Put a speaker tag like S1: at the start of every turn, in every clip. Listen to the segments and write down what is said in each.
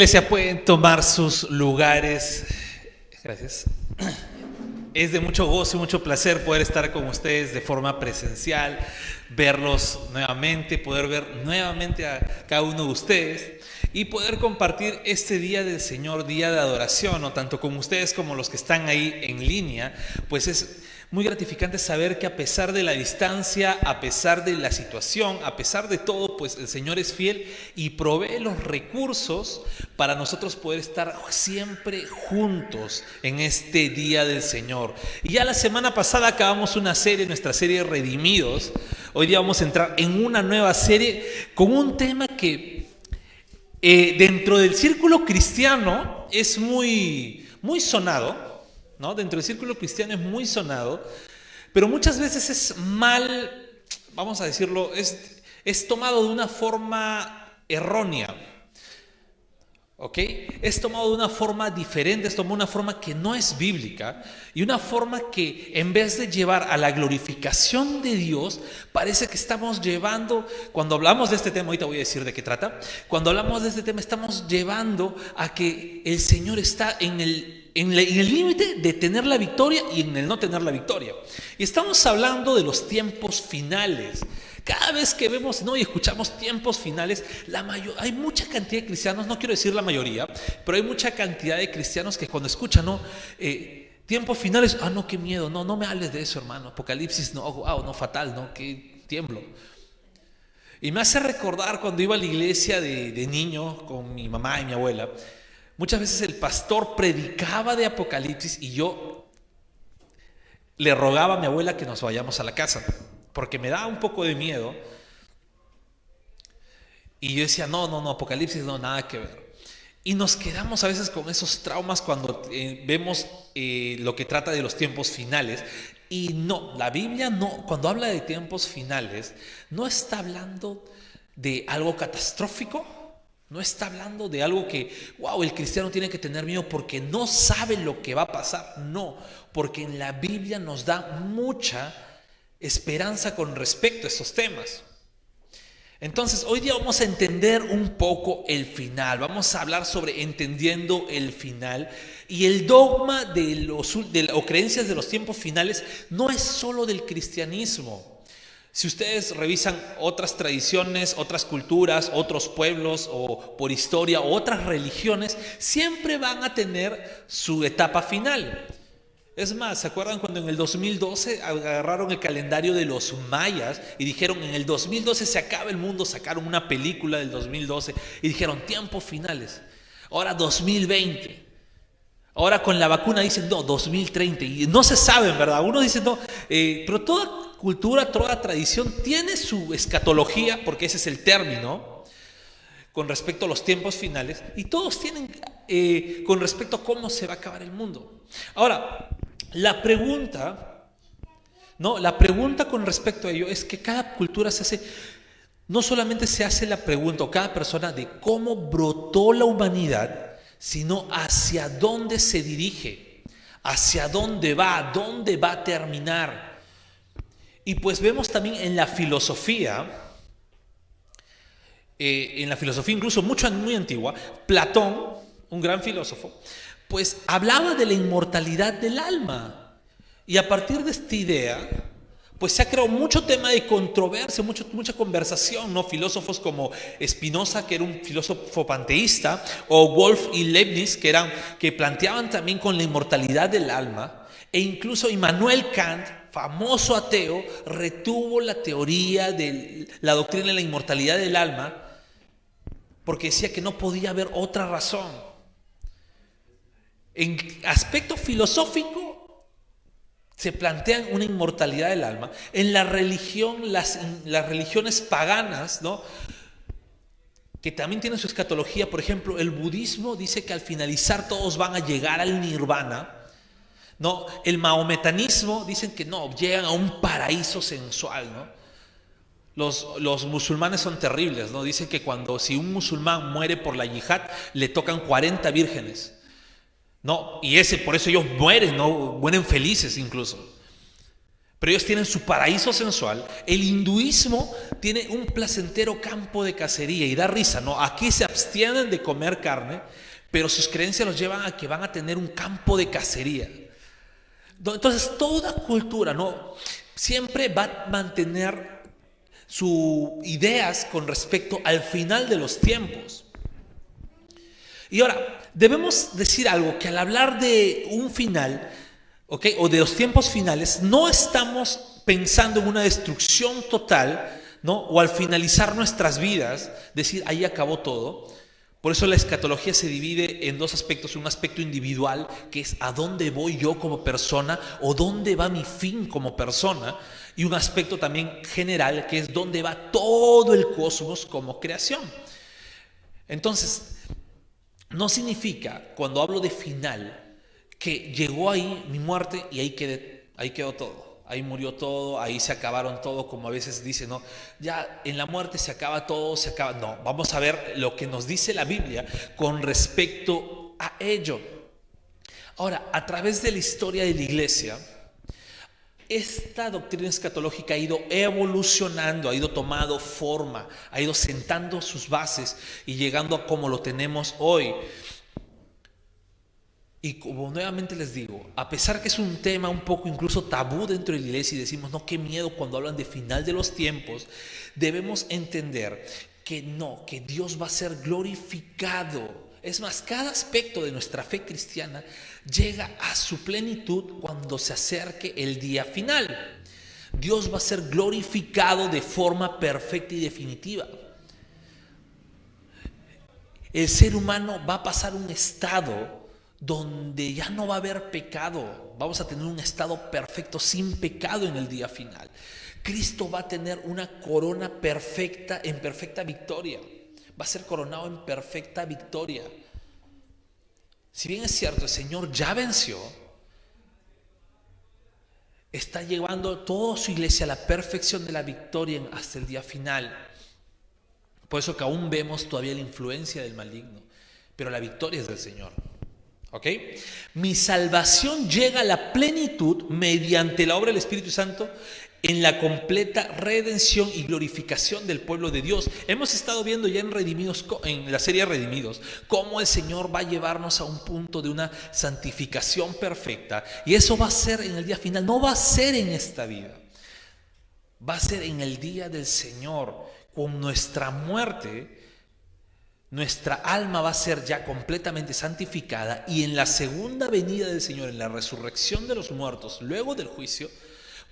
S1: Iglesia, pueden tomar sus lugares. Gracias. Es de mucho gozo y mucho placer poder estar con ustedes de forma presencial, verlos nuevamente, poder ver nuevamente a cada uno de ustedes y poder compartir este día del Señor, día de adoración, ¿no? Tanto con ustedes como los que están ahí en línea. Pues es muy gratificante saber que a pesar de la distancia, a pesar de la situación, a pesar de todo, pues el Señor es fiel y provee los recursos para nosotros poder estar siempre juntos en este día del Señor. Y ya la semana pasada acabamos una serie, nuestra serie Redimidos. Hoy día vamos a entrar en una nueva serie con un tema que dentro del círculo cristiano es muy sonado, ¿no? Dentro del círculo cristiano es muy sonado, pero muchas veces es mal, vamos a decirlo, es tomado de una forma errónea, ¿ok? Es tomado de una forma diferente, es tomado de una forma que no es bíblica y una forma que en vez de llevar a la glorificación de Dios, parece que estamos llevando, cuando hablamos de este tema, ahorita voy a decir de qué trata, cuando hablamos de este tema estamos llevando a que el Señor está en el límite de tener la victoria y en el no tener la victoria. Y estamos hablando de los tiempos finales. Cada vez que vemos, ¿no?, y escuchamos tiempos finales, hay mucha cantidad de cristianos, no quiero decir la mayoría, pero hay mucha cantidad de cristianos que cuando escuchan, ¿no?, tiempos finales, no, qué miedo, no me hables de eso, hermano, Apocalipsis, no, wow, no, fatal, no, que tiemblo. Y me hace recordar cuando iba a la iglesia de niño con mi mamá y mi abuela. Muchas veces el pastor predicaba de Apocalipsis y yo le rogaba a mi abuela que nos vayamos a la casa, porque me daba un poco de miedo. Y yo decía, no, Apocalipsis no, nada que ver. Y nos quedamos a veces con esos traumas cuando vemos lo que trata de los tiempos finales. Y no, la Biblia no, cuando habla de tiempos finales, no está hablando de algo catastrófico. No está hablando de algo que, wow, el cristiano tiene que tener miedo porque no sabe lo que va a pasar. No, porque en la Biblia nos da mucha esperanza con respecto a estos temas. Entonces, hoy día vamos a entender un poco el final. Vamos a hablar sobre entendiendo el final. Y el dogma o creencias de los tiempos finales no es solo del cristianismo. Si ustedes revisan otras tradiciones, otras culturas, otros pueblos o por historia o otras religiones, siempre van a tener su etapa final. Es más, ¿se acuerdan cuando en el 2012 agarraron el calendario de los mayas y dijeron en el 2012 se acaba el mundo? Sacaron una película del 2012 y dijeron tiempos finales. Ahora 2020. Ahora con la vacuna dicen no, 2030. Y no se sabe, ¿verdad? Uno dice no, pero toda cultura, toda tradición tiene su escatología, porque ese es el término, con respecto a los tiempos finales, y todos tienen con respecto a cómo se va a acabar el mundo. Ahora, la pregunta con respecto a ello es que cada cultura no solamente se hace la pregunta, o cada persona, de cómo brotó la humanidad, sino hacia dónde se dirige, hacia dónde va a terminar. Y pues vemos también en la filosofía incluso muy antigua, Platón, un gran filósofo, pues hablaba de la inmortalidad del alma. Y a partir de esta idea, pues se ha creado mucho tema de controversia, mucha conversación, ¿no? Filósofos como Spinoza, que era un filósofo panteísta, o Wolff y Leibniz, que planteaban también con la inmortalidad del alma, e incluso Immanuel Kant, famoso ateo, retuvo la teoría de la doctrina de la inmortalidad del alma porque decía que no podía haber otra razón. En aspecto filosófico se plantean una inmortalidad del alma. En la religión, las religiones paganas, ¿no?, que también tienen su escatología. Por ejemplo, el budismo dice que al finalizar todos van a llegar al nirvana. No, el mahometanismo dicen que no, llegan a un paraíso sensual, ¿no? Los musulmanes son terribles, ¿no? Dicen que si un musulmán muere por la yihad, le tocan 40 vírgenes, ¿no? Y por eso ellos mueren, ¿no? Mueren felices incluso. pero ellos tienen su paraíso sensual. El hinduismo tiene un placentero campo de cacería y da risa, ¿no? Aquí se abstienen de comer carne, pero sus creencias los llevan a que van a tener un campo de cacería. Entonces toda cultura, ¿no?, siempre va a mantener sus ideas con respecto al final de los tiempos. Y ahora, debemos decir algo, que al hablar de un final, ¿okay?, o de los tiempos finales, no estamos pensando en una destrucción total, ¿no?, o al finalizar nuestras vidas, decir, ahí acabó todo. Por eso la escatología se divide en dos aspectos: un aspecto individual, que es a dónde voy yo como persona o dónde va mi fin como persona, y un aspecto también general, que es dónde va todo el cosmos como creación. Entonces, no significa, cuando hablo de final, que llegó ahí mi muerte y ahí quedó todo. Ahí murió todo, ahí se acabaron todo, como a veces dicen, ¿no? Ya en la muerte se acaba todo, se acaba. No, vamos a ver lo que nos dice la Biblia con respecto a ello. Ahora, a través de la historia de la iglesia, esta doctrina escatológica ha ido evolucionando, ha ido tomando forma, ha ido sentando sus bases y llegando a como lo tenemos hoy. Y como nuevamente les digo, a pesar que es un tema un poco incluso tabú dentro de la iglesia y decimos, no, qué miedo cuando hablan de final de los tiempos, debemos entender que no, que Dios va a ser glorificado. Es más, cada aspecto de nuestra fe cristiana llega a su plenitud cuando se acerque el día final. Dios va a ser glorificado de forma perfecta y definitiva. El ser humano va a pasar un estado donde ya no va a haber pecado. Vamos a tener un estado perfecto, sin pecado en el día final. Cristo va a tener una corona perfecta, en perfecta victoria. Va a ser coronado en perfecta victoria. Si bien es cierto, el Señor ya venció, está llevando toda su iglesia a la perfección de la victoria hasta el día final. Por eso que aún vemos todavía la influencia del maligno, pero la victoria es del Señor. ¿Ok? Mi salvación llega a la plenitud mediante la obra del Espíritu Santo en la completa redención y glorificación del pueblo de Dios. Hemos estado viendo ya en Redimidos, en la serie Redimidos, cómo el Señor va a llevarnos a un punto de una santificación perfecta, y eso va a ser en el día final, no va a ser en esta vida, va a ser en el día del Señor. Con nuestra muerte, nuestra alma va a ser ya completamente santificada, y en la segunda venida del Señor, en la resurrección de los muertos, luego del juicio,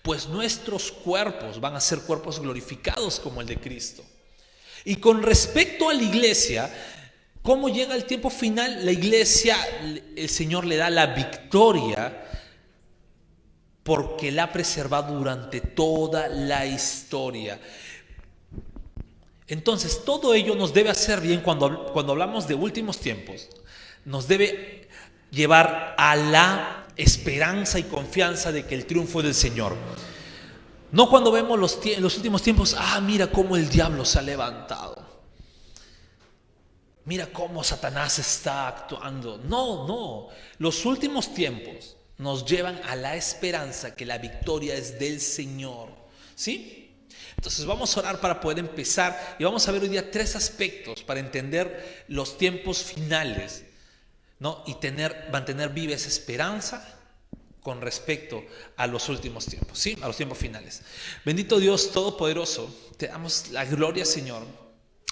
S1: pues nuestros cuerpos van a ser cuerpos glorificados como el de Cristo. Y con respecto a la iglesia, ¿cómo llega el tiempo final? La iglesia, el Señor le da la victoria porque la ha preservado durante toda la historia. Entonces, todo ello nos debe hacer bien cuando hablamos de últimos tiempos. Nos debe llevar a la esperanza y confianza de que el triunfo es del Señor. No cuando vemos los últimos tiempos, mira cómo el diablo se ha levantado. Mira cómo Satanás está actuando. No. Los últimos tiempos nos llevan a la esperanza que la victoria es del Señor. ¿Sí? Entonces vamos a orar para poder empezar, y vamos a ver hoy día 3 aspectos para entender los tiempos finales, ¿no? Y mantener viva esa esperanza con respecto a los últimos tiempos, ¿sí? A los tiempos finales. Bendito Dios Todopoderoso, te damos la gloria, Señor.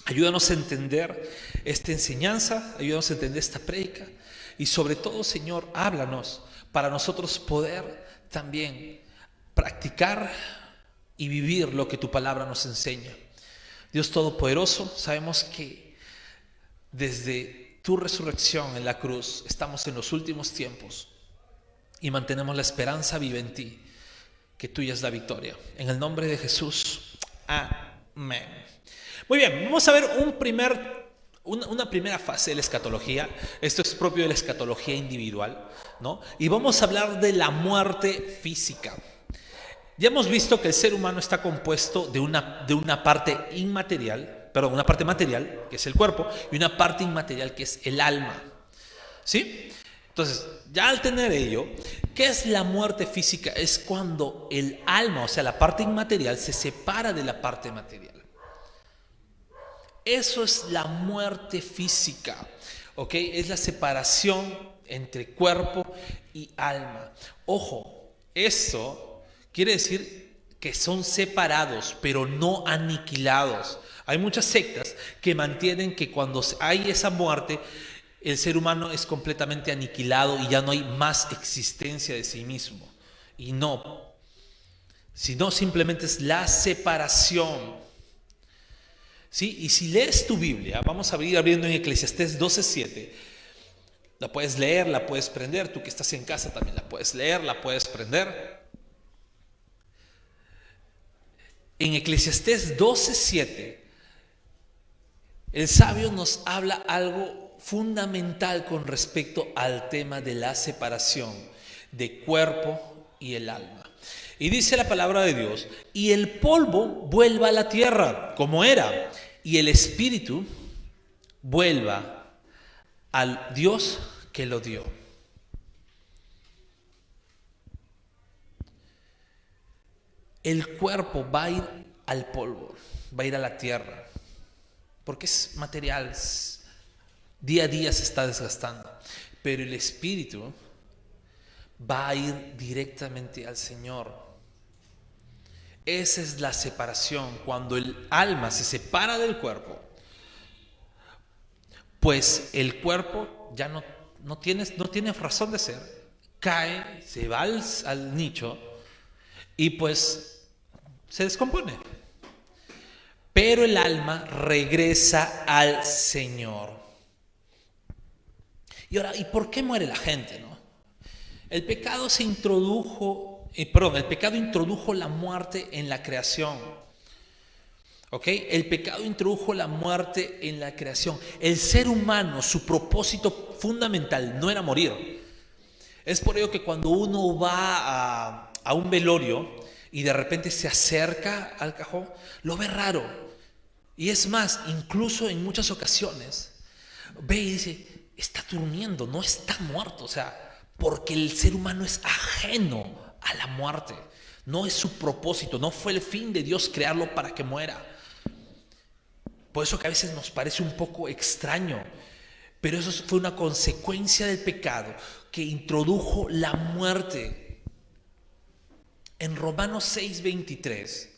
S1: Ayúdanos a entender esta enseñanza, ayúdanos a entender esta prédica, y sobre todo, Señor, háblanos para nosotros poder también practicar y vivir lo que tu palabra nos enseña. Dios Todopoderoso, sabemos que desde tu resurrección en la cruz estamos en los últimos tiempos y mantenemos la esperanza viva en ti, que tuya es la victoria. En el nombre de Jesús, amén. Muy bien, vamos a ver una primera fase de la escatología. Esto es propio de la escatología individual, ¿no? Y vamos a hablar de la muerte física. Ya hemos visto que el ser humano está compuesto de una parte una parte material, que es el cuerpo, y una parte inmaterial, que es el alma. ¿Sí? Entonces, ya al tener ello, ¿qué es la muerte física? Es cuando el alma, o sea, la parte inmaterial, se separa de la parte material. Eso es la muerte física, ¿ok? Es la separación entre cuerpo y alma. Ojo, eso quiere decir que son separados, pero no aniquilados. Hay muchas sectas que mantienen que cuando hay esa muerte, el ser humano es completamente aniquilado y ya no hay más existencia de sí mismo. Y no, sino simplemente es la separación. ¿Sí? Y si lees tu Biblia, vamos a ir abriendo en Eclesiastés 12:7. La puedes leer, la puedes prender. Tú que estás en casa también la puedes leer, la puedes prender. En Eclesiastés 12:7, el sabio nos habla algo fundamental con respecto al tema de la separación de cuerpo y el alma. Y dice la palabra de Dios: y el polvo vuelva a la tierra como era, y el espíritu vuelva al Dios que lo dio. El cuerpo va a ir al polvo, va a ir a la tierra, porque es material, día a día se está desgastando. Pero el espíritu va a ir directamente al Señor. Esa es la separación. Cuando el alma se separa del cuerpo, pues el cuerpo ya no tiene razón de ser. Cae, se va al nicho y pues se descompone. Pero el alma regresa al Señor. Y ahora, ¿y por qué muere la gente, no? El pecado el pecado introdujo la muerte en la creación. ¿Ok? El pecado introdujo la muerte en la creación. El ser humano, su propósito fundamental no era morir. Es por ello que cuando uno va a un velorio y de repente se acerca al cajón, lo ve raro. Y es más, incluso en muchas ocasiones, ve y dice: está durmiendo, no está muerto. O sea, porque el ser humano es ajeno a la muerte. No es su propósito, no fue el fin de Dios crearlo para que muera. Por eso que a veces nos parece un poco extraño, pero eso fue una consecuencia del pecado que introdujo la muerte. En Romanos 6:23,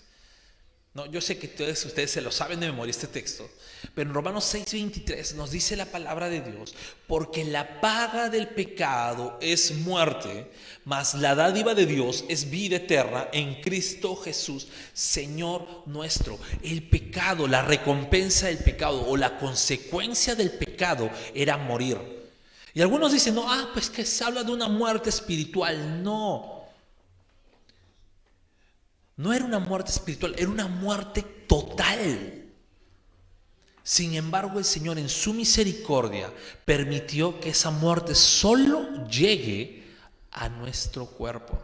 S1: no, yo sé que ustedes se lo saben de memoria este texto, pero en Romanos 6:23 nos dice la palabra de Dios: porque la paga del pecado es muerte, mas la dádiva de Dios es vida eterna en Cristo Jesús, Señor nuestro. El pecado, la recompensa del pecado o la consecuencia del pecado era morir. Y algunos dicen: no, pues que se habla de una muerte espiritual. No era una muerte espiritual, era una muerte total. Sin embargo, el Señor en su misericordia permitió que esa muerte solo llegue a nuestro cuerpo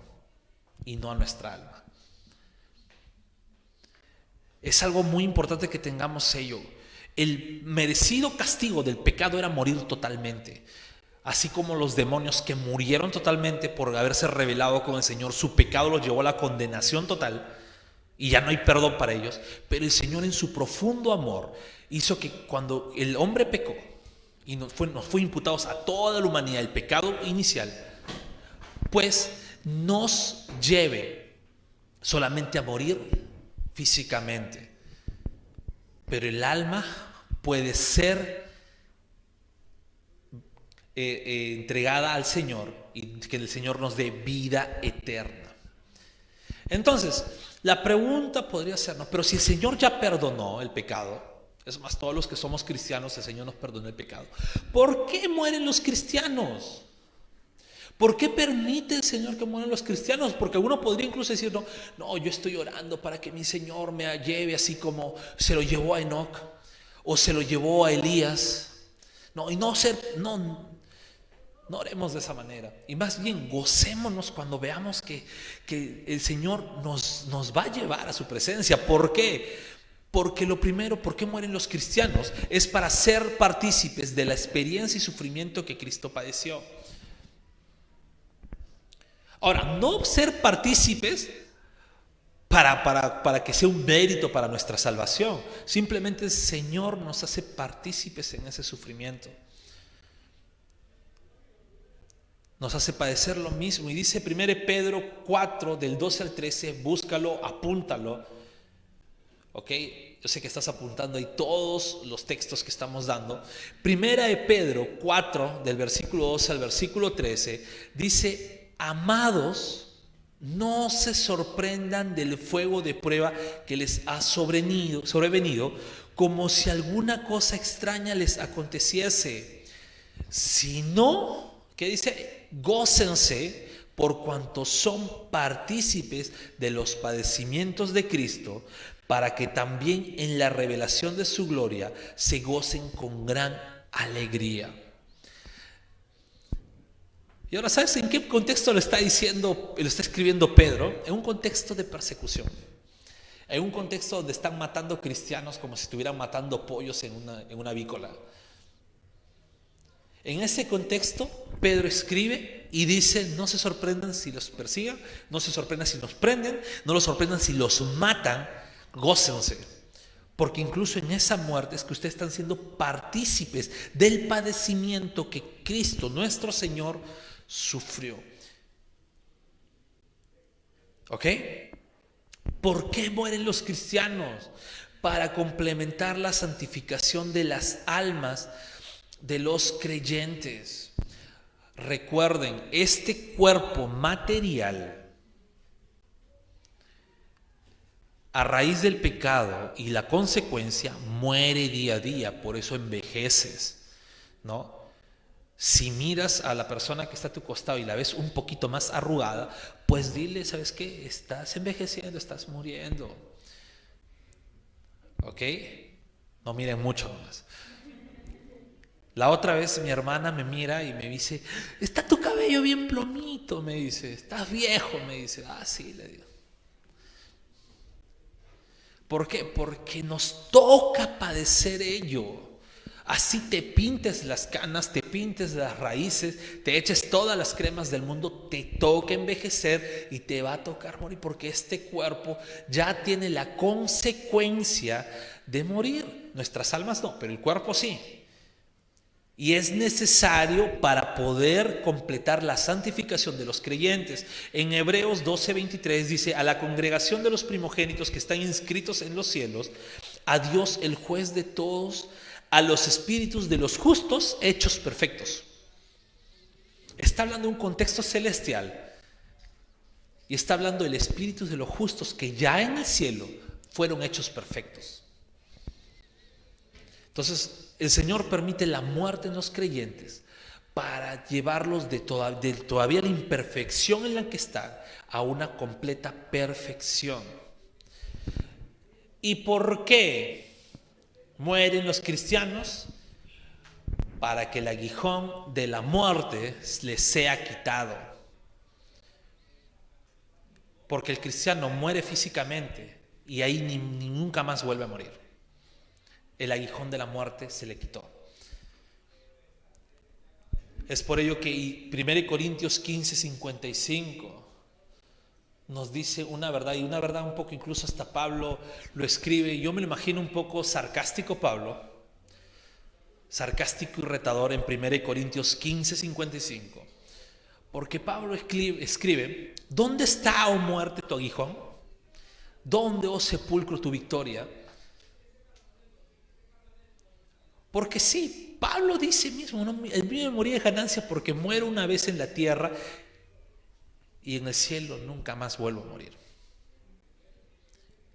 S1: y no a nuestra alma. Es algo muy importante que tengamos ello. El merecido castigo del pecado era morir totalmente. Así como los demonios que murieron totalmente por haberse rebelado con el Señor, su pecado los llevó a la condenación total y ya no hay perdón para ellos. Pero el Señor, en su profundo amor, hizo que cuando el hombre pecó y nos fue imputados a toda la humanidad el pecado inicial, pues nos lleve solamente a morir físicamente, pero el alma puede ser entregada al Señor y que el Señor nos dé vida eterna. Entonces, la pregunta podría ser, ¿no? Pero si el Señor ya perdonó el pecado, es más, todos los que somos cristianos, el Señor nos perdonó el pecado, ¿por qué mueren los cristianos? ¿Por qué permite el Señor que mueran los cristianos? Porque uno podría incluso decir: no, yo estoy orando para que mi Señor me lleve, así como se lo llevó a Enoc o se lo llevó a Elías. No oremos de esa manera. Y más bien gocémonos cuando veamos que el Señor nos va a llevar a su presencia. ¿Por qué? Porque lo primero, ¿por qué mueren los cristianos? Es para ser partícipes de la experiencia y sufrimiento que Cristo padeció. Ahora, no ser partícipes para que sea un mérito para nuestra salvación. Simplemente el Señor nos hace partícipes en ese sufrimiento. Nos hace padecer lo mismo. Y dice 1 Pedro 4, del 12 al 13, búscalo, apúntalo. ¿Ok? Yo sé que estás apuntando ahí todos los textos que estamos dando. 1 Pedro 4, del versículo 12 al versículo 13, dice: amados, no se sorprendan del fuego de prueba que les ha sobrevenido, como si alguna cosa extraña les aconteciese, sino, ¿qué dice? Gócense por cuanto son partícipes de los padecimientos de Cristo, para que también en la revelación de su gloria se gocen con gran alegría. Y ahora, ¿sabes en qué contexto lo está escribiendo Pedro? En un contexto de persecución. En un contexto donde están matando cristianos como si estuvieran matando pollos en una avícola. En ese contexto, Pedro escribe y dice: no se sorprendan si los persigan, no se sorprendan si los prenden, no los sorprendan si los matan, gócense. Porque incluso en esa muerte es que ustedes están siendo partícipes del padecimiento que Cristo, nuestro Señor, sufrió. ¿Ok? ¿Por qué mueren los cristianos? Para complementar la santificación de las almas de los creyentes. Recuerden, este cuerpo material, a raíz del pecado y la consecuencia, muere día a día, por eso envejeces, ¿no? Si miras a la persona que está a tu costado y la ves un poquito más arrugada, pues dile: ¿sabes qué? Estás envejeciendo, estás muriendo. ¿Ok? No miren mucho nomás. La otra vez mi hermana me mira y me dice: está tu cabello bien plomito, me dice. Estás viejo, me dice. Ah, sí, le digo. ¿Por qué? Porque nos toca padecer ello. Así te pintes las canas, te pintes las raíces, te eches todas las cremas del mundo, te toca envejecer y te va a tocar morir, porque este cuerpo ya tiene la consecuencia de morir. Nuestras almas no, pero el cuerpo sí. Y es necesario para poder completar la santificación de los creyentes. En Hebreos 12:23 dice: a la congregación de los primogénitos que están inscritos en los cielos, a Dios el juez de todos, a los espíritus de los justos hechos perfectos. Está hablando de un contexto celestial y está hablando del espíritu de los justos que ya en el cielo fueron hechos perfectos. Entonces, el Señor permite la muerte en los creyentes para llevarlos de todavía la imperfección en la que están a una completa perfección. ¿Y por qué mueren los cristianos? Para que el aguijón de la muerte les sea quitado. Porque el cristiano muere físicamente y ahí ni nunca más vuelve a morir. El aguijón de la muerte se le quitó. Es por ello que 1 Corintios 15:55 nos dice una verdad, y una verdad un poco, incluso hasta Pablo lo escribe. Yo me lo imagino un poco sarcástico Pablo, sarcástico y retador en 1 Corintios 15:55, porque Pablo escribe: ¿dónde está, oh muerte, tu aguijón? ¿Dónde, oh sepulcro, tu victoria? Porque sí, Pablo dice mismo: ¿no? El mío me moría de ganancia porque muero una vez en la tierra y en el cielo nunca más vuelvo a morir.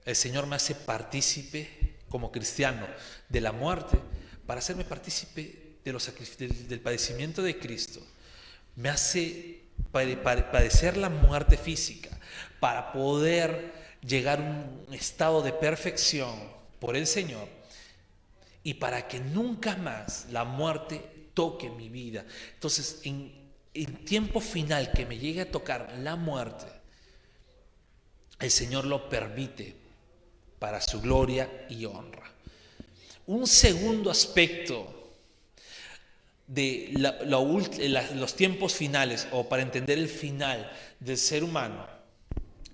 S1: El Señor me hace partícipe como cristiano de la muerte para hacerme partícipe del padecimiento de Cristo. Me hace padecer la muerte física para poder llegar a un estado de perfección por el Señor, y para que nunca más la muerte toque mi vida. Entonces, en tiempo final que me llegue a tocar la muerte, el Señor lo permite para su gloria y honra. Un segundo aspecto de los tiempos finales, o para entender el final del ser humano,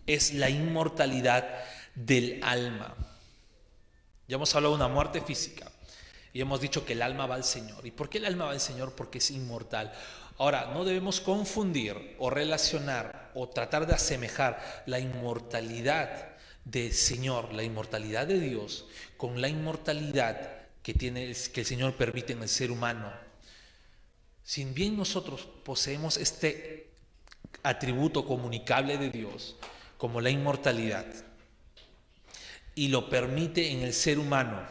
S1: es la inmortalidad del alma. Ya hemos hablado de una muerte física y hemos dicho que el alma va al Señor. ¿Y por qué el alma va al Señor? Porque es inmortal. Ahora, no debemos confundir o relacionar o tratar de asemejar la inmortalidad del Señor, la inmortalidad de Dios, con la inmortalidad que el Señor permite en el ser humano. Si bien nosotros poseemos este atributo comunicable de Dios, como la inmortalidad, y lo permite en el ser humano,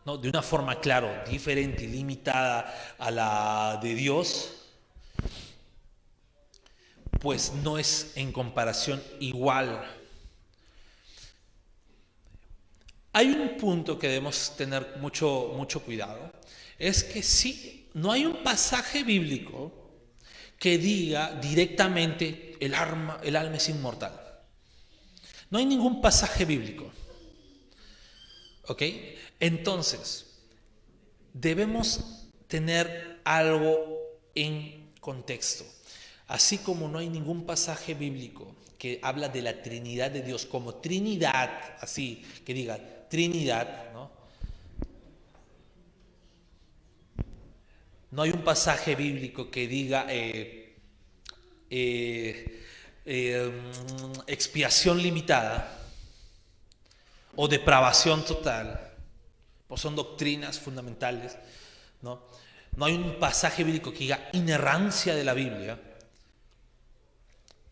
S1: ¿no?, de una forma, claro, diferente y limitada a la de Dios, pues no es en comparación igual. Hay un punto que debemos tener mucho cuidado, es que sí, no hay un pasaje bíblico que diga directamente el alma es inmortal. No hay ningún pasaje bíblico. ¿Ok? Entonces, debemos tener algo en contexto. Así como no hay ningún pasaje bíblico que habla de la Trinidad de Dios como Trinidad, así que diga Trinidad, ¿no? No hay un pasaje bíblico que diga expiación limitada o depravación total, pues son doctrinas fundamentales, ¿no? No hay un pasaje bíblico que diga inerrancia de la Biblia,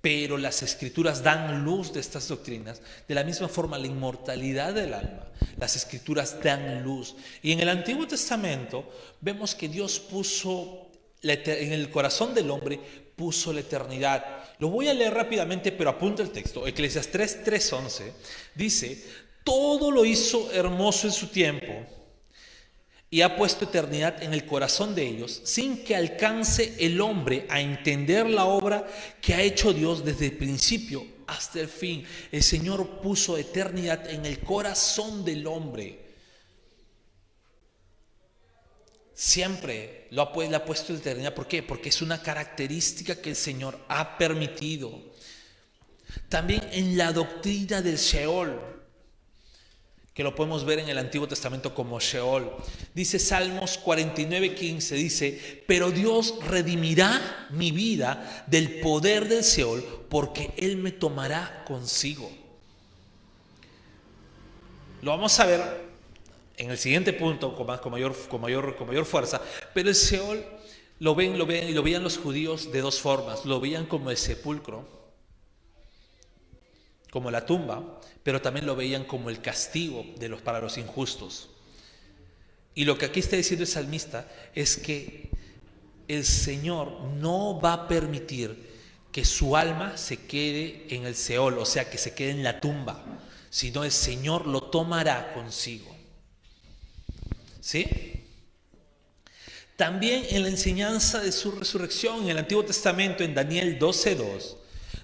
S1: pero las Escrituras dan luz de estas doctrinas. De la misma forma, la inmortalidad del alma, las Escrituras dan luz. Y en el Antiguo Testamento vemos que Dios puso en el corazón del hombre, puso la eternidad. Lo voy a leer rápidamente, pero apunta el texto. Eclesiastés 3:11 dice: todo lo hizo hermoso en su tiempo y ha puesto eternidad en el corazón de ellos, sin que alcance el hombre a entender la obra que ha hecho Dios desde el principio hasta el fin. El Señor puso eternidad en el corazón del hombre. Siempre le ha puesto eternidad. ¿Por qué? Porque es una característica que el Señor ha permitido. También en la doctrina del Sheol, que lo podemos ver en el Antiguo Testamento como Sheol. Dice Salmos 49:15, dice: pero Dios redimirá mi vida del poder del Sheol, porque Él me tomará consigo. Lo vamos a ver en el siguiente punto con mayor fuerza, pero el Sheol lo veían los judíos de dos formas. Lo veían como el sepulcro, como la tumba, pero también lo veían como el castigo para los injustos. Y lo que aquí está diciendo el salmista es que el Señor no va a permitir que su alma se quede en el Seol, o sea, que se quede en la tumba, sino el Señor lo tomará consigo. ¿Sí? También en la enseñanza de su resurrección en el Antiguo Testamento, en Daniel 12:2,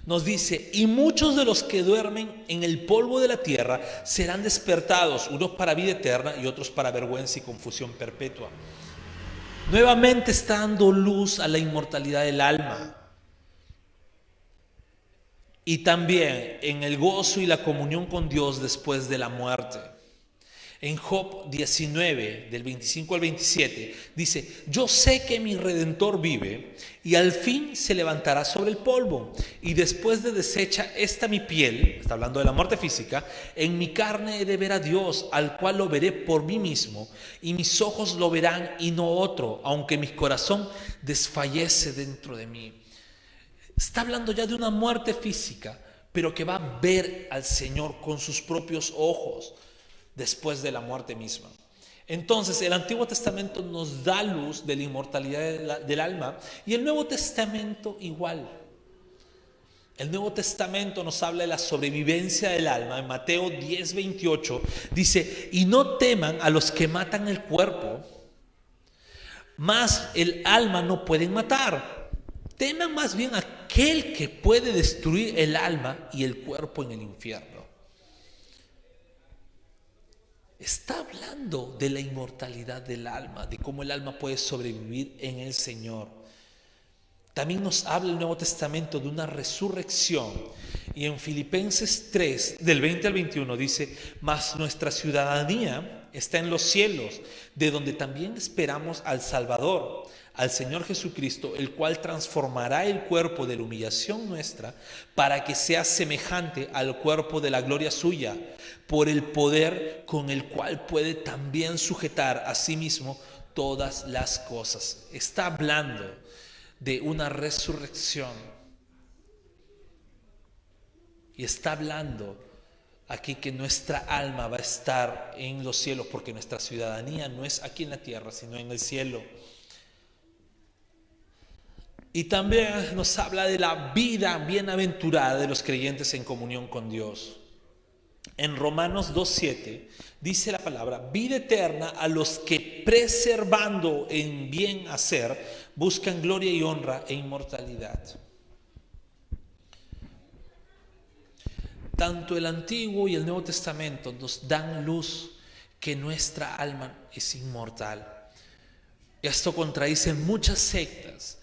S1: nos dice: y muchos de los que duermen en el polvo de la tierra serán despertados, unos para vida eterna y otros para vergüenza y confusión perpetua. Nuevamente está dando luz a la inmortalidad del alma. Y también en el gozo y la comunión con Dios después de la muerte. En Job 19, del 25 al 27, dice: yo sé que mi Redentor vive y al fin se levantará sobre el polvo, y después de deshecha esta mi piel, está hablando de la muerte física, en mi carne he de ver a Dios, al cual lo veré por mí mismo, y mis ojos lo verán y no otro, aunque mi corazón desfallece dentro de mí. Está hablando ya de una muerte física, pero que va a ver al Señor con sus propios ojos después de la muerte misma. Entonces el Antiguo Testamento nos da luz de la inmortalidad del alma, y el Nuevo Testamento igual. El Nuevo Testamento nos habla de la sobrevivencia del alma. En Mateo 10:28 dice: y no teman a los que matan el cuerpo, mas el alma no pueden matar. Teman más bien a aquel que puede destruir el alma y el cuerpo en el infierno. Está hablando de la inmortalidad del alma, de cómo el alma puede sobrevivir en el Señor. También nos habla el Nuevo Testamento de una resurrección. Y en Filipenses 3, del 20 al 21 dice: mas nuestra ciudadanía está en los cielos, de donde también esperamos al Salvador, al Señor Jesucristo, el cual transformará el cuerpo de la humillación nuestra para que sea semejante al cuerpo de la gloria suya, por el poder con el cual puede también sujetar a sí mismo todas las cosas. Está hablando de una resurrección. Y está hablando aquí que nuestra alma va a estar en los cielos, porque nuestra ciudadanía no es aquí en la tierra, sino en el cielo. Y también nos habla de la vida bienaventurada de los creyentes en comunión con Dios. En Romanos 2:7 dice la palabra: vida eterna a los que preservando en bien hacer buscan gloria y honra e inmortalidad. Tanto el Antiguo y el Nuevo Testamento nos dan luz que nuestra alma es inmortal. Esto contradice muchas sectas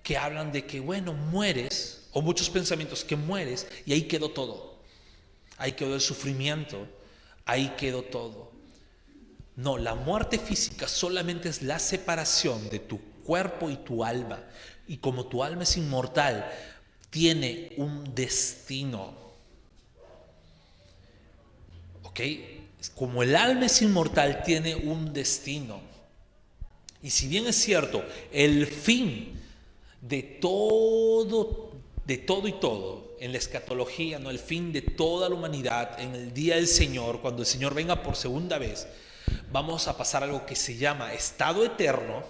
S1: que hablan de que, bueno, mueres, o muchos pensamientos que mueres y ahí quedó todo. Ahí quedó el sufrimiento, ahí quedó todo. No, la muerte física solamente es la separación de tu cuerpo y tu alma. Y como tu alma es inmortal, tiene un destino. ¿Ok? Como el alma es inmortal, tiene un destino. Y si bien es cierto, el fin de todo y todo, en la escatología, no, el fin de toda la humanidad, en el día del Señor, cuando el Señor venga por segunda vez, vamos a pasar a algo que se llama estado eterno.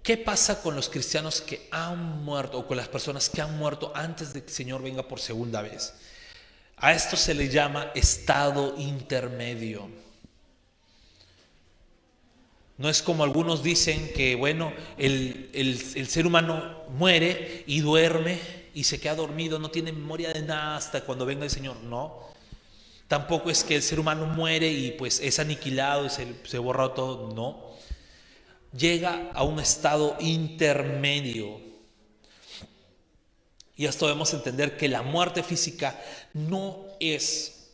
S1: ¿Qué pasa con los cristianos que han muerto, o con las personas que han muerto antes de que el Señor venga por segunda vez? A esto se le llama estado intermedio. No es como algunos dicen que, bueno, el ser humano muere y duerme y se queda dormido, no tiene memoria de nada hasta cuando venga el Señor. No. Tampoco es que el ser humano muere y pues es aniquilado y se borra todo. No. Llega a un estado intermedio. Y esto debemos entender que la muerte física no es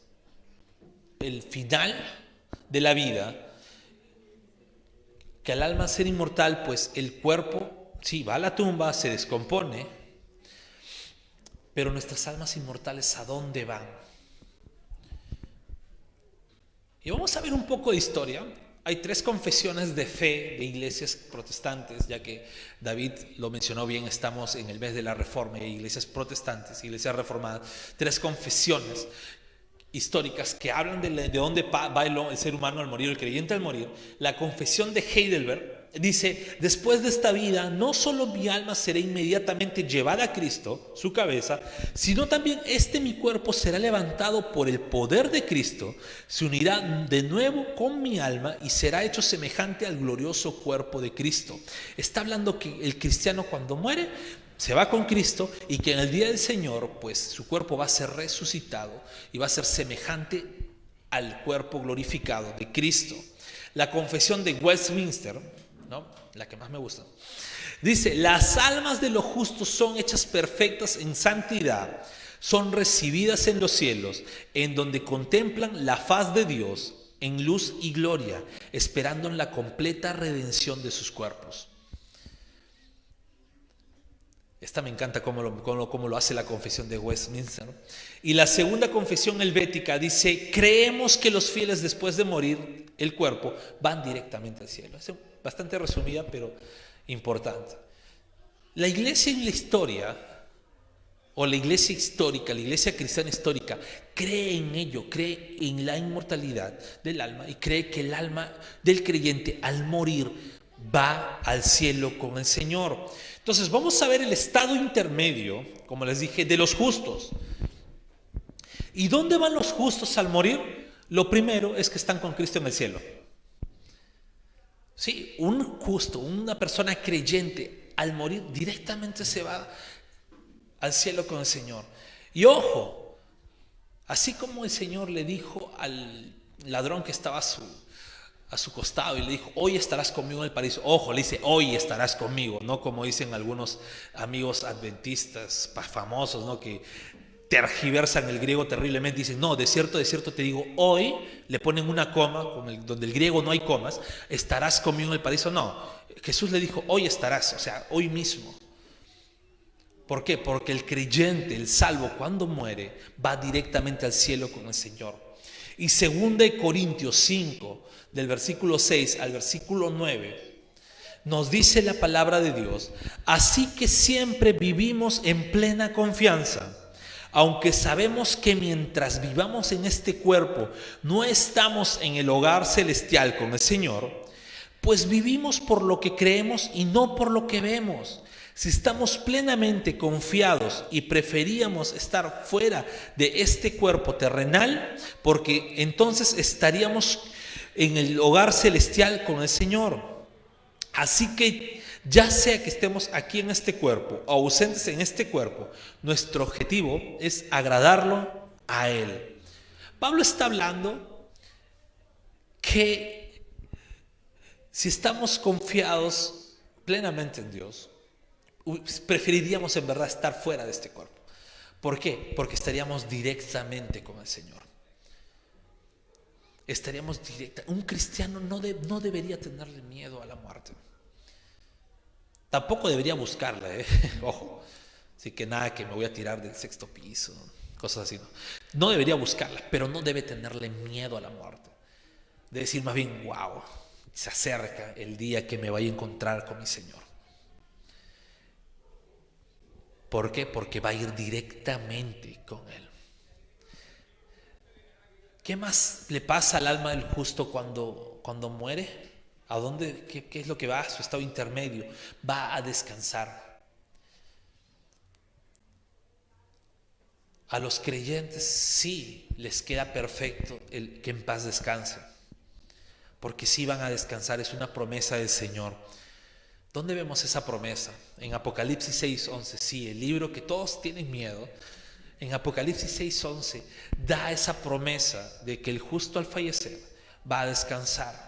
S1: el final de la vida. Que al alma ser inmortal, pues el cuerpo, sí, va a la tumba, se descompone, pero nuestras almas inmortales, ¿a dónde van? Y vamos a ver un poco de historia. Hay 3 confesiones de fe de iglesias protestantes, ya que David lo mencionó bien, estamos en el mes de la Reforma, hay iglesias protestantes, iglesias reformadas, 3 confesiones históricas que hablan de dónde va el ser humano al morir, el creyente al morir. La confesión de Heidelberg dice: después de esta vida, no solo mi alma será inmediatamente llevada a Cristo, su cabeza, sino también mi cuerpo será levantado por el poder de Cristo, se unirá de nuevo con mi alma y será hecho semejante al glorioso cuerpo de Cristo. Está hablando que el cristiano cuando muere se va con Cristo, y que en el día del Señor, pues su cuerpo va a ser resucitado y va a ser semejante al cuerpo glorificado de Cristo. La confesión de Westminster, ¿no?, la que más me gusta, dice: las almas de los justos son hechas perfectas en santidad, son recibidas en los cielos, en donde contemplan la faz de Dios en luz y gloria, esperando en la completa redención de sus cuerpos. Esta me encanta cómo lo hace la confesión de Westminster. Y la segunda confesión helvética dice: creemos que los fieles, después de morir el cuerpo, van directamente al cielo. Es bastante resumida, pero importante. La iglesia en la historia, o la iglesia histórica, la iglesia cristiana histórica, cree en ello, cree en la inmortalidad del alma, y cree que el alma del creyente al morir va al cielo con el Señor. Entonces vamos a ver el estado intermedio, como les dije, de los justos. ¿Y dónde van los justos al morir? Lo primero es que están con Cristo en el cielo. Sí, un justo, una persona creyente, al morir directamente se va al cielo con el Señor. Y ojo, Así como el Señor le dijo al ladrón que estaba a su costado y le dijo, hoy estarás conmigo en el paraíso. Ojo, le dice, hoy estarás conmigo, no como dicen algunos amigos adventistas famosos, ¿no? Que tergiversan el griego terriblemente, dicen, no, de cierto te digo, hoy, le ponen una coma, donde el griego no hay comas, estarás conmigo en el paraíso. No, Jesús le dijo, hoy estarás, o sea, hoy mismo. ¿Por qué? Porque el creyente, el salvo, cuando muere, va directamente al cielo con el Señor. Y 2 Corintios 5, del versículo 6 al versículo 9, nos dice la palabra de Dios: así que siempre vivimos en plena confianza, aunque sabemos que mientras vivamos en este cuerpo no estamos en el hogar celestial con el Señor, pues vivimos por lo que creemos y no por lo que vemos. Si estamos plenamente confiados y preferíamos estar fuera de este cuerpo terrenal, porque entonces estaríamos en el hogar celestial con el Señor. Así que ya sea que estemos aquí en este cuerpo o ausentes en este cuerpo, nuestro objetivo es agradarlo a Él. Pablo está hablando que si estamos confiados plenamente en Dios, preferiríamos en verdad estar fuera de este cuerpo. ¿Por qué? Porque estaríamos directamente con el Señor. Estaríamos directa. Un cristiano no debería tenerle miedo a la muerte. Tampoco debería buscarla, ojo. Así que nada, que me voy a tirar del 6º piso, cosas así. No debería buscarla, pero no debe tenerle miedo a la muerte. Debe decir más bien, wow, se acerca el día que me vaya a encontrar con mi Señor. ¿Por qué? Porque va a ir directamente con Él. ¿Qué más le pasa al alma del justo cuando muere? ¿A dónde? ¿Qué es lo que va? A su estado intermedio. Va a descansar. A los creyentes sí les queda perfecto el que en paz descansen, porque sí van a descansar, es una promesa del Señor. ¿Dónde vemos esa promesa? En Apocalipsis 6:11, sí, el libro que todos tienen miedo. En Apocalipsis 6:11 da esa promesa de que el justo al fallecer va a descansar.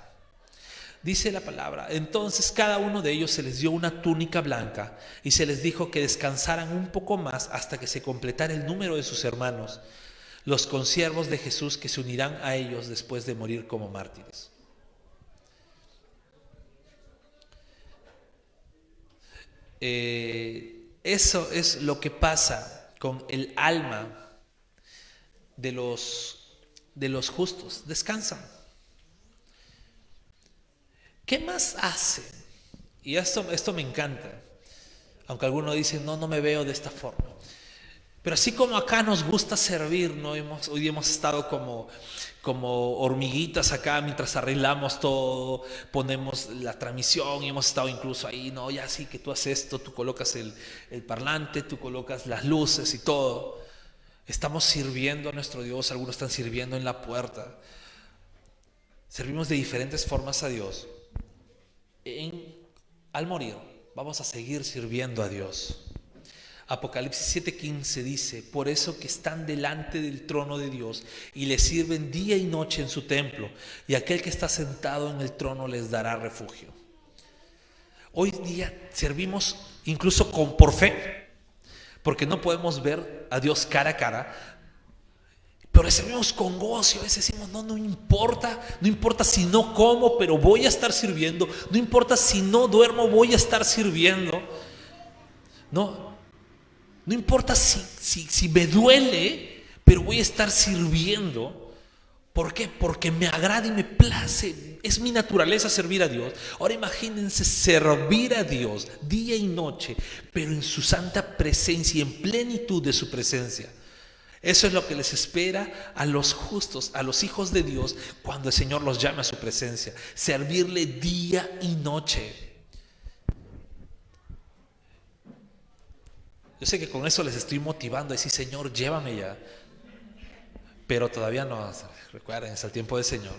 S1: Dice la palabra: entonces cada uno de ellos se les dio una túnica blanca y se les dijo que descansaran un poco más hasta que se completara el número de sus hermanos, los consiervos de Jesús, que se unirán a ellos después de morir como mártires. Eso es lo que pasa con el alma de los justos. Descansan. ¿Qué más hacen? Y esto me encanta, aunque algunos dicen, no me veo de esta forma. Pero así como acá nos gusta servir, ¿no? Hoy hemos estado como hormiguitas acá mientras arreglamos todo, ponemos la transmisión y hemos estado incluso ahí, no, ya sí que tú haces esto, tú colocas el parlante, tú colocas las luces y todo. Estamos sirviendo a nuestro Dios, algunos están sirviendo en la puerta. Servimos de diferentes formas a Dios. Al morir, vamos a seguir sirviendo a Dios. Apocalipsis 7:15 dice: por eso que están delante del trono de Dios y le sirven día y noche en su templo, y aquel que está sentado en el trono les dará refugio. Hoy día servimos incluso por fe, porque no podemos ver a Dios cara a cara, pero servimos con gozo. A veces decimos, no importa si no como, pero voy a estar sirviendo. No importa si no duermo, voy a estar sirviendo. No importa si me duele, pero voy a estar sirviendo. ¿Por qué? Porque me agrada y me place. Es mi naturaleza servir a Dios. Ahora imagínense servir a Dios día y noche, pero en su santa presencia y en plenitud de su presencia. Eso es lo que les espera a los justos, a los hijos de Dios, cuando el Señor los llame a su presencia. Servirle día y noche. Yo sé que con eso les estoy motivando a decir, Señor, llévame ya. Pero todavía no, recuerden, es el tiempo del Señor.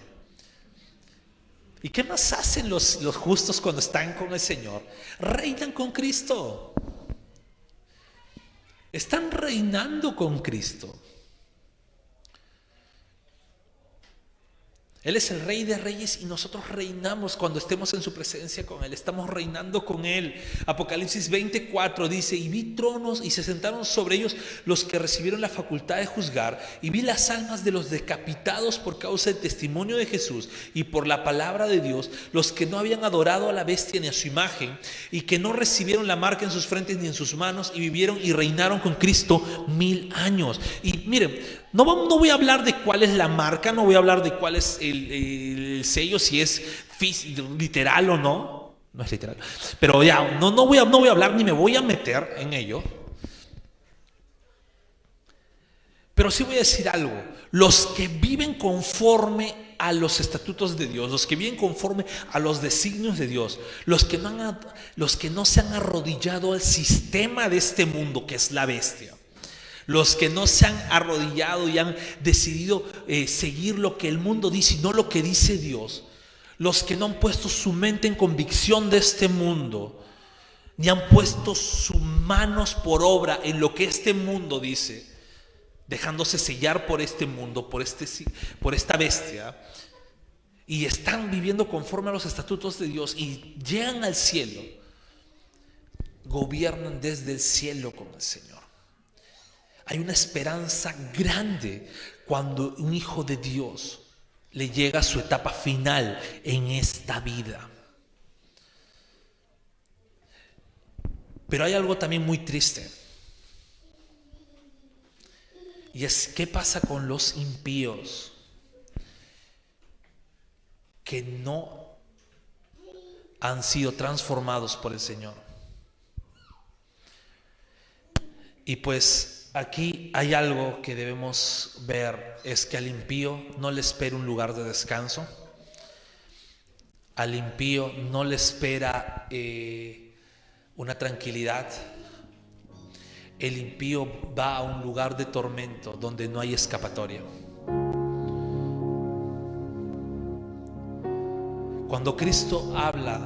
S1: ¿Y qué más hacen los justos cuando están con el Señor? Reinan con Cristo. Están reinando con Cristo. Él es el Rey de Reyes y nosotros reinamos cuando estemos en su presencia con Él. Estamos reinando con Él. Apocalipsis 24 dice: y vi tronos y se sentaron sobre ellos los que recibieron la facultad de juzgar, y vi las almas de los decapitados por causa del testimonio de Jesús y por la palabra de Dios, los que no habían adorado a la bestia ni a su imagen, y que no recibieron la marca en sus frentes ni en sus manos, y vivieron y reinaron con Cristo 1000 años. Y miren, no voy a hablar de cuál es la marca, no voy a hablar de cuál es el sello, si es literal o no. No es literal, pero ya no voy a hablar ni me voy a meter en ello. Pero sí voy a decir algo: los que viven conforme a los estatutos de Dios, los que viven conforme a los designios de Dios, los que no se han arrodillado al sistema de este mundo que es la bestia, los que no se han arrodillado y han decidido seguir lo que el mundo dice y no lo que dice Dios, los que no han puesto su mente en convicción de este mundo, ni han puesto sus manos por obra en lo que este mundo dice, dejándose sellar por este mundo, por esta bestia, y están viviendo conforme a los estatutos de Dios y llegan al cielo, gobiernan desde el cielo con el Señor. Hay una esperanza grande cuando un hijo de Dios le llega a su etapa final en esta vida. Pero hay algo también muy triste, y es: ¿qué pasa con los impíos que no han sido transformados por el Señor? Y pues aquí hay algo que debemos ver: es que al impío no le espera un lugar de descanso, al impío no le espera una tranquilidad. El impío va a un lugar de tormento donde no hay escapatoria. Cuando Cristo habla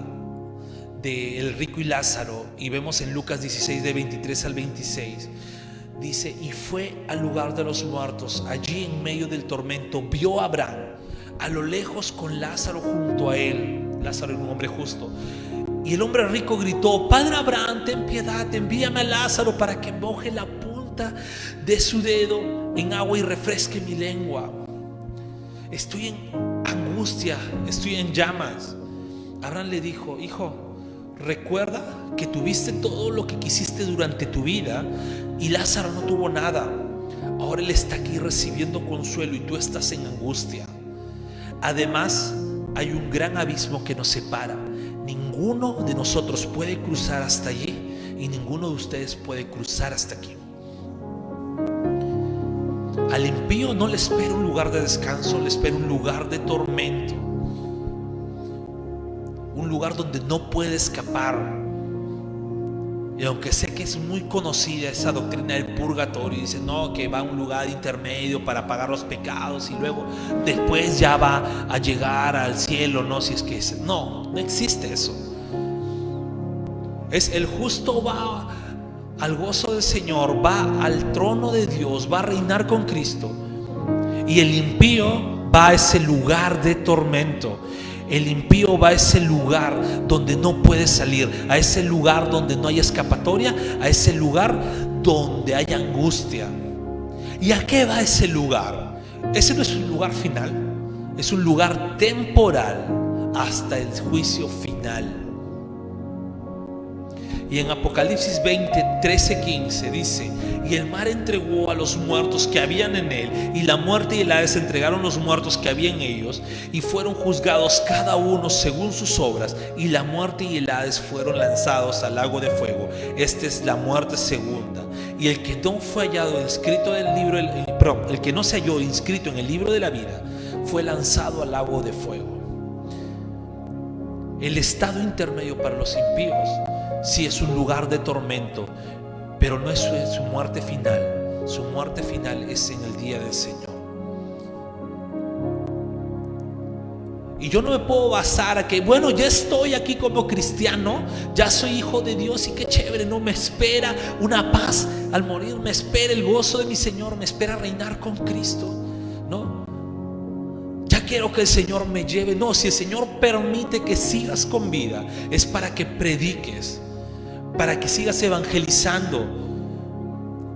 S1: del rico y Lázaro, y vemos en Lucas 16 de 23 al 26, dice: y fue al lugar de los muertos, allí en medio del tormento vio a Abraham a lo lejos con Lázaro junto a él. Lázaro era un hombre justo. Y el hombre rico gritó: Padre Abraham, ten piedad, envíame a Lázaro para que moje la punta de su dedo en agua y refresque mi lengua. Estoy en angustia, estoy en llamas. Abraham le dijo: hijo, recuerda que tuviste todo lo que quisiste durante tu vida y Lázaro no tuvo nada. Ahora él está aquí recibiendo consuelo y tú estás en angustia. Además, hay un gran abismo que nos separa. Ninguno de nosotros puede cruzar hasta allí y ninguno de ustedes puede cruzar hasta aquí. Al impío no le espera un lugar de descanso, le espera un lugar de tormento, un lugar donde no puede escapar. Y aunque sé que es muy conocida esa doctrina del purgatorio, dice no, que va a un lugar intermedio para pagar los pecados y luego después ya va a llegar al cielo, no, si es que es, no existe eso. Es el justo va al gozo del Señor, va al trono de Dios, va a reinar con Cristo, y el impío va a ese lugar de tormento. El impío va a ese lugar donde no puede salir, a ese lugar donde no hay escapatoria, a ese lugar donde hay angustia. ¿Y a qué va ese lugar? Ese no es un lugar final, es un lugar temporal hasta el juicio final. Y en Apocalipsis 20, 13, 15 dice: y el mar entregó a los muertos que habían en él, y la muerte y el Hades entregaron los muertos que había en ellos, y fueron juzgados cada uno según sus obras, y la muerte y el Hades fueron lanzados al lago de fuego. Esta es la muerte segunda. Y el que no fue hallado inscrito en el libro, el que no se halló inscrito en el libro de la vida, fue lanzado al lago de fuego. El estado intermedio para los impíos sí es un lugar de tormento, pero no es su muerte final. Su muerte final es en el día del Señor. Y yo no me puedo basar a que, bueno, ya estoy aquí como cristiano, ya soy hijo de Dios y qué chévere, no me espera una paz al morir, me espera el gozo de mi Señor, me espera reinar con Cristo, ¿no? Ya que quiero que el Señor me lleve. No, si el Señor permite que sigas con vida, es para que prediques, para que sigas evangelizando.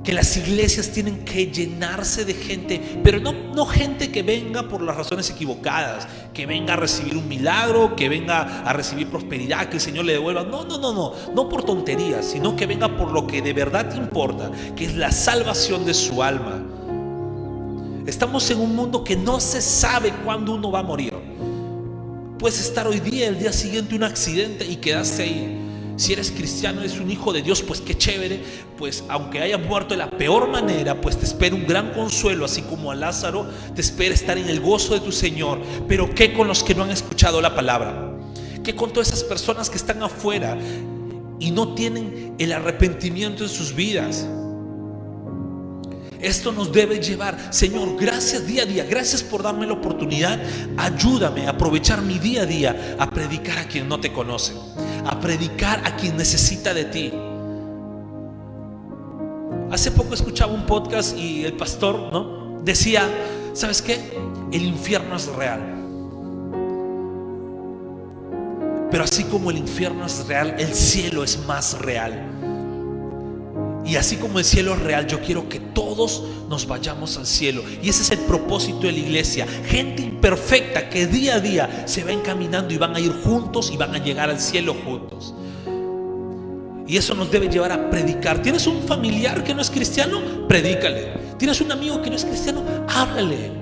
S1: Que las iglesias tienen que llenarse de gente, pero no gente que venga por las razones equivocadas, que venga a recibir un milagro, que venga a recibir prosperidad, que el Señor le devuelva. No por tonterías, sino que venga por lo que de verdad importa, que es la salvación de su alma. Estamos en un mundo que no se sabe cuándo uno va a morir. Puedes estar hoy día, el día siguiente un accidente y quedaste ahí. Si eres cristiano, eres un hijo de Dios, pues qué chévere. Pues aunque hayas muerto de la peor manera, pues te espera un gran consuelo, así como a Lázaro te espera estar en el gozo de tu Señor. Pero ¿qué con los que no han escuchado la palabra? ¿Qué con todas esas personas que están afuera y no tienen el arrepentimiento en sus vidas? Esto nos debe llevar, Señor, gracias día a día, gracias por darme la oportunidad. Ayúdame a aprovechar mi día a día a predicar a quien no te conoce, a predicar a quien necesita de ti. Hace poco escuchaba un podcast y el pastor, ¿no?, decía, ¿sabes qué? El infierno es real. Pero así como el infierno es real, el cielo es más real. Y así como el cielo es real, yo quiero que todos nos vayamos al cielo. Y ese es el propósito de la iglesia. Gente imperfecta que día a día se va encaminando y van a ir juntos y van a llegar al cielo juntos. Y eso nos debe llevar a predicar. ¿Tienes un familiar que no es cristiano? Predícale. ¿Tienes un amigo que no es cristiano? Háblale.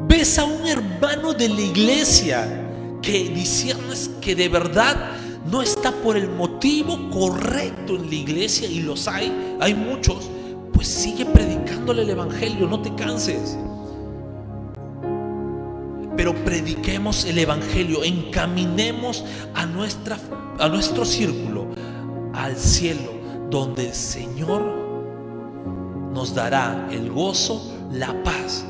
S1: ¿Ves a un hermano de la iglesia que disiernes que de verdad no está por el motivo correcto en la iglesia? Y los hay muchos. Pues sigue predicándole el evangelio, no te canses. Pero prediquemos el evangelio, encaminemos a nuestro círculo al cielo, donde el Señor nos dará el gozo, la paz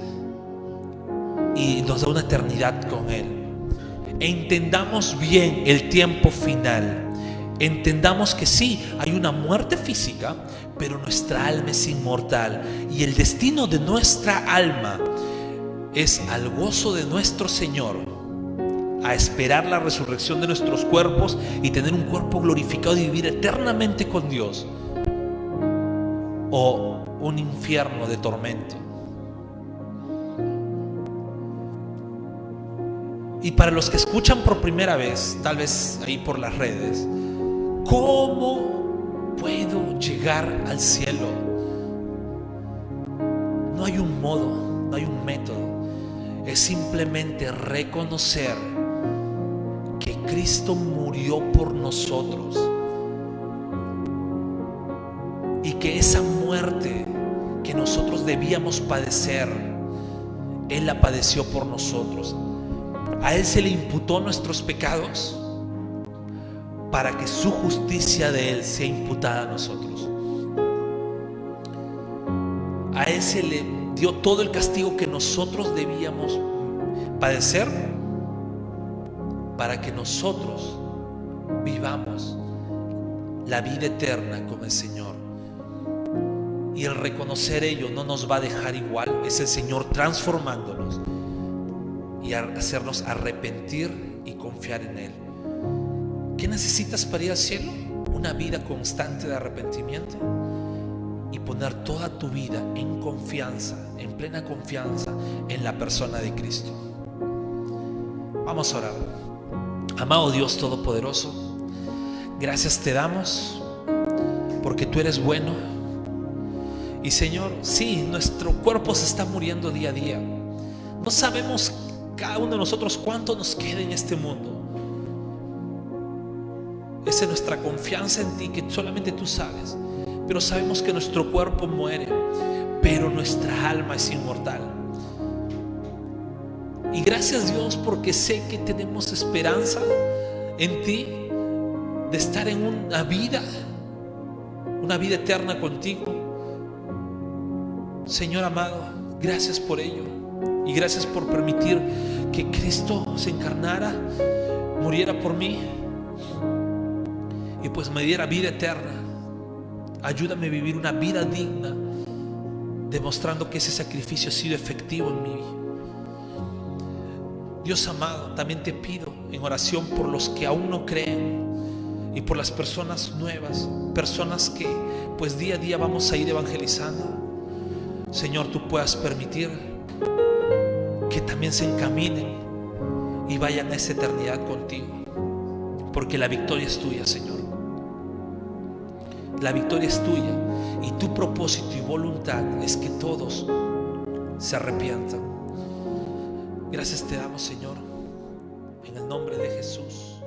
S1: y nos da una eternidad con Él. Entendamos bien el tiempo final. Entendamos que sí, hay una muerte física, pero nuestra alma es inmortal. Y el destino de nuestra alma es al gozo de nuestro Señor, a esperar la resurrección de nuestros cuerpos y tener un cuerpo glorificado y vivir eternamente con Dios, o un infierno de tormento. Y para los que escuchan por primera vez, tal vez ahí por las redes, ¿cómo puedo llegar al cielo? No hay un modo, no hay un método. Es simplemente reconocer que Cristo murió por nosotros y que esa muerte que nosotros debíamos padecer, Él la padeció por nosotros. A Él se le imputó nuestros pecados para que su justicia de Él sea imputada a nosotros. A Él se le dio todo el castigo que nosotros debíamos padecer para que nosotros vivamos la vida eterna con el Señor. Y el reconocer ello no nos va a dejar igual. Es el Señor transformándonos y hacernos arrepentir y confiar en Él. ¿Qué necesitas para ir al cielo? Una vida constante de arrepentimiento y poner toda tu vida en confianza, en plena confianza en la persona de Cristo. Vamos a orar. Amado Dios Todopoderoso, gracias te damos porque tú eres bueno. Y Señor, sí, nuestro cuerpo se está muriendo día a día. No sabemos cada uno de nosotros cuánto nos queda en este mundo. Esa es nuestra confianza en ti, que solamente tú sabes. Pero sabemos que nuestro cuerpo muere, pero nuestra alma es inmortal. Y gracias Dios, porque sé que tenemos esperanza en ti de estar en una vida eterna contigo. Señor amado, gracias por ello. Y gracias por permitir que Cristo se encarnara, muriera por mí y pues me diera vida eterna. Ayúdame a vivir una vida digna, demostrando que ese sacrificio ha sido efectivo en mí. Dios amado, también te pido en oración por los que aún no creen y por las personas nuevas, personas que pues día a día vamos a ir evangelizando. Señor, tú puedas permitir que también se encaminen y vayan a esa eternidad contigo, porque la victoria es tuya, Señor. La victoria es tuya y tu propósito y voluntad es que todos se arrepientan. Gracias te damos, Señor, en el nombre de Jesús.